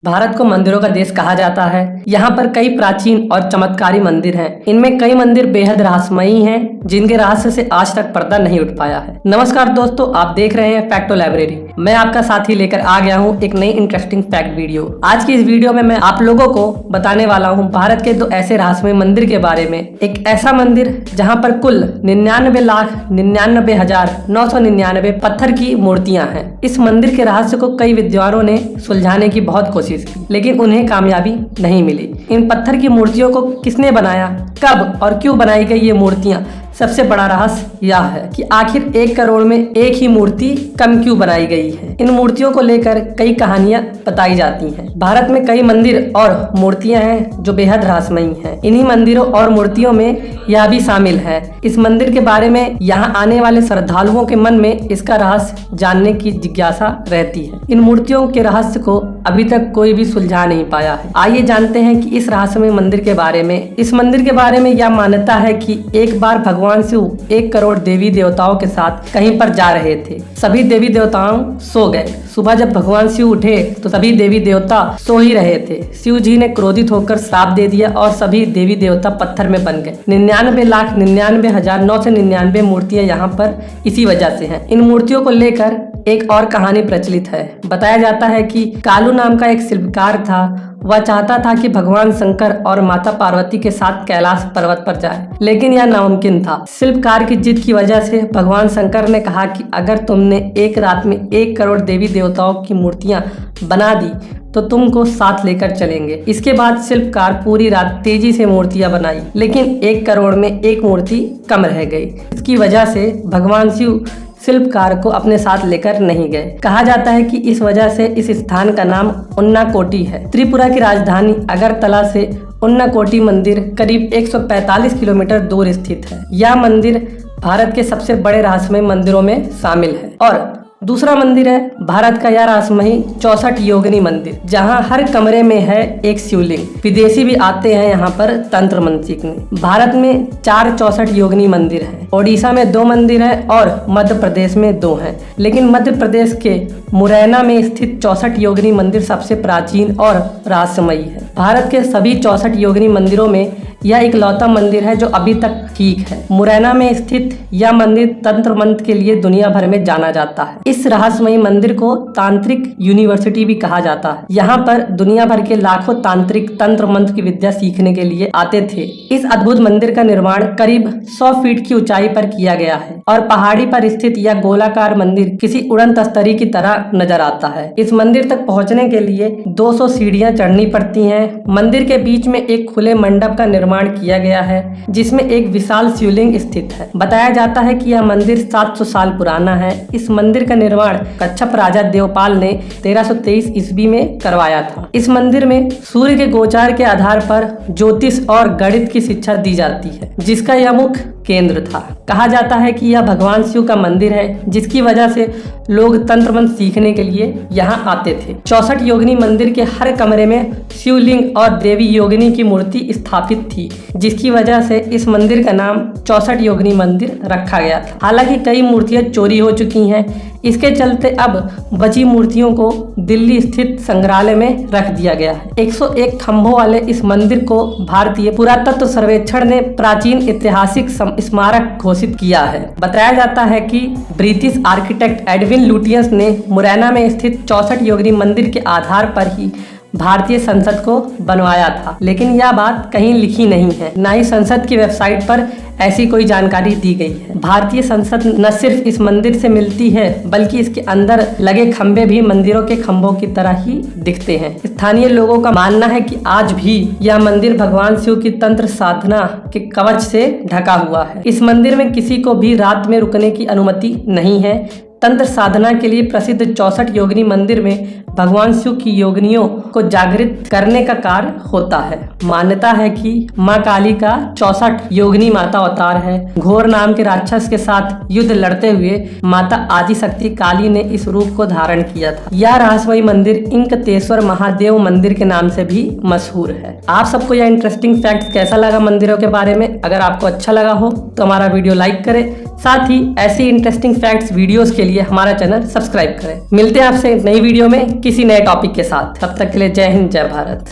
भारत को मंदिरों का देश कहा जाता है। यहाँ पर कई प्राचीन और चमत्कारी मंदिर हैं। इनमें कई मंदिर बेहद रहस्यमयी हैं, जिनके रहस्य से आज तक पर्दा नहीं उठ पाया है। नमस्कार दोस्तों, आप देख रहे हैं फैक्टो लाइब्रेरी। मैं आपका साथी लेकर आ गया हूँ एक नई इंटरेस्टिंग फैक्ट वीडियो। आज की इस वीडियो में मैं आप लोगों को बताने वाला हूँ भारत के 2 ऐसे रहस्यमय मंदिर के बारे में। एक ऐसा मंदिर जहाँ पर कुल 99,99,999 पत्थर की मूर्तियाँ हैं। इस मंदिर के रहस्य को कई विद्वानों ने सुलझाने की बहुत कोशिश की, लेकिन उन्हें कामयाबी नहीं मिली। इन पत्थर की मूर्तियों को किसने बनाया, कब और क्यों बनाई गई ये मूर्तियां, सबसे बड़ा रहस्य यह है कि आखिर 1 करोड़ में एक ही मूर्ति कम क्यों बनाई गई है। इन मूर्तियों को लेकर कई कहानियां बताई जाती हैं। भारत में कई मंदिर और मूर्तियां हैं जो बेहद रहस्यमयी हैं। इन्हीं मंदिरों और मूर्तियों में यह भी शामिल है। इस मंदिर के बारे में यहाँ आने वाले श्रद्धालुओं के मन में इसका रहस्य जानने की जिज्ञासा रहती है। इन मूर्तियों के रहस्य को अभी तक कोई भी सुलझा नहीं पाया है। आइए जानते हैं कि इस रहस्यमय मंदिर के बारे में। इस मंदिर के बारे में यह मान्यता है कि एक बार भगवान शिव 1 करोड़ देवी देवताओं के साथ कहीं पर जा रहे थे। सभी देवी देवताओं सो गए। सुबह जब भगवान शिव उठे तो सभी देवी देवता सो ही रहे थे। शिव जी ने क्रोधित होकर श्राप दे दिया और सभी देवी देवता पत्थर में बन गए। 99,99,999 मूर्तियां यहाँ पर इसी वजह से हैं। इन मूर्तियों को लेकर एक और कहानी प्रचलित है। बताया जाता है कि कालू नाम का एक शिल्पकार था। वह चाहता था कि भगवान शंकर और माता पार्वती के साथ कैलाश पर्वत पर जाए, लेकिन यह नामुमकिन था। शिल्पकार की जिद की वजह से भगवान शंकर ने कहा कि अगर तुमने एक रात में 1 करोड़ देवी देवताओं की मूर्तियां बना दी तो तुमको साथ लेकर चलेंगे। इसके बाद शिल्पकार पूरी रात तेजी से मूर्तियां बनाई, लेकिन 1 करोड़ में एक मूर्ति कम रह गई। इसकी वजह से भगवान शिव शिल्पकार को अपने साथ लेकर नहीं गए। कहा जाता है कि इस वजह से इस स्थान का नाम उन्नाकोटी है। त्रिपुरा की राजधानी अगरतला से उन्नाकोटी मंदिर करीब 145 किलोमीटर दूर स्थित है। यह मंदिर भारत के सबसे बड़े रहस्यमय मंदिरों में शामिल है। और दूसरा मंदिर है भारत का यह रहस्यमयी 64 योगिनी मंदिर, जहां हर कमरे में है एक शिवलिंग। विदेशी भी आते हैं यहाँ पर तंत्र मंत्र सीखने। भारत में 4 64 योगिनी मंदिर हैं। ओडिशा में 2 मंदिर हैं और मध्य प्रदेश में 2 हैं। लेकिन मध्य प्रदेश के मुरैना में स्थित 64 योगिनी मंदिर सबसे प्राचीन और रहस्यमयी है। भारत के सभी 64 योगिनी मंदिरों में यह इकलौता मंदिर है जो अभी तक ठीक है। मुरैना में स्थित यह मंदिर तंत्र मंत्र के लिए दुनिया भर में जाना जाता है। इस रहस्यमयी मंदिर को तांत्रिक यूनिवर्सिटी भी कहा जाता है। यहाँ पर दुनिया भर के लाखों तांत्रिक तंत्र मंत्र की विद्या सीखने के लिए आते थे। इस अद्भुत मंदिर का निर्माण करीब 100 फीट की ऊंचाई पर किया गया है और पहाड़ी पर स्थित यह गोलाकार मंदिर किसी उड़न तस्तरी की तरह नजर आता है। इस मंदिर तक पहुँचने के लिए 200 सीढ़ियाँ चढ़नी पड़ती है। मंदिर के बीच में एक खुले मंडप का निर्माण किया गया है, जिसमें एक विशाल शिवलिंग स्थित है। बताया जाता है कि यह मंदिर 700 साल पुराना है। इस मंदिर का निर्माण कच्छप राजा देवपाल ने 1323 ईस्वी में करवाया था। इस मंदिर में सूर्य के गोचार के आधार पर ज्योतिष और गणित की शिक्षा दी जाती है, जिसका यह मुख्य केंद्र था। कहा जाता है कि यह भगवान शिव का मंदिर है, जिसकी वजह से लोग तंत्र मंत्र सीखने के लिए यहाँ आते थे। 64 योगिनी मंदिर के हर कमरे में शिवलिंग और देवी योगिनी की मूर्ति स्थापित थी, जिसकी वजह से इस मंदिर का नाम 64 योगिनी मंदिर रखा गया था। हालांकि कई मूर्तियां चोरी हो चुकी हैं। इसके चलते अब बची मूर्तियों को दिल्ली स्थित संग्रहालय में रख दिया गया है। 101 खंभों वाले इस मंदिर को भारतीय पुरातत्व सर्वेक्षण ने प्राचीन ऐतिहासिक स्मारक घोषित किया है। बताया जाता है कि ब्रिटिश आर्किटेक्ट एडविन लुटियंस ने मुरैना में स्थित 64 योगिनी मंदिर के आधार पर ही भारतीय संसद को बनवाया था, लेकिन यह बात कहीं लिखी नहीं है। न ही संसद की वेबसाइट पर ऐसी कोई जानकारी दी गई है। भारतीय संसद न सिर्फ इस मंदिर से मिलती है, बल्कि इसके अंदर लगे खंभे भी मंदिरों के खंभों की तरह ही दिखते हैं। स्थानीय लोगों का मानना है कि आज भी यह मंदिर भगवान शिव की तंत्र साधना के कवच से ढका हुआ है। इस मंदिर में किसी को भी रात में रुकने की अनुमति नहीं है। तंत्र साधना के लिए प्रसिद्ध 64 योगिनी मंदिर में भगवान शिव की योगिनियों को जागृत करने का कार्य होता है। मान्यता है कि माँ काली का 64 योगिनी माता अवतार है। घोर नाम के राक्षस के साथ युद्ध लड़ते हुए माता आदिशक्ति काली ने इस रूप को धारण किया था। यह रहस्यमयी मंदिर इंकतेश्वर महादेव मंदिर के नाम से भी मशहूर है। आप सबको यह इंटरेस्टिंग फैक्ट कैसा लगा मंदिरों के बारे में? अगर आपको अच्छा लगा हो तो हमारा वीडियो लाइक करें, साथ ही ऐसी इंटरेस्टिंग फैक्ट्स वीडियोस के लिए हमारा चैनल सब्सक्राइब करें। मिलते हैं आपसे नई वीडियो में किसी नए टॉपिक के साथ। तब तक के लिए जय हिंद, जय भारत।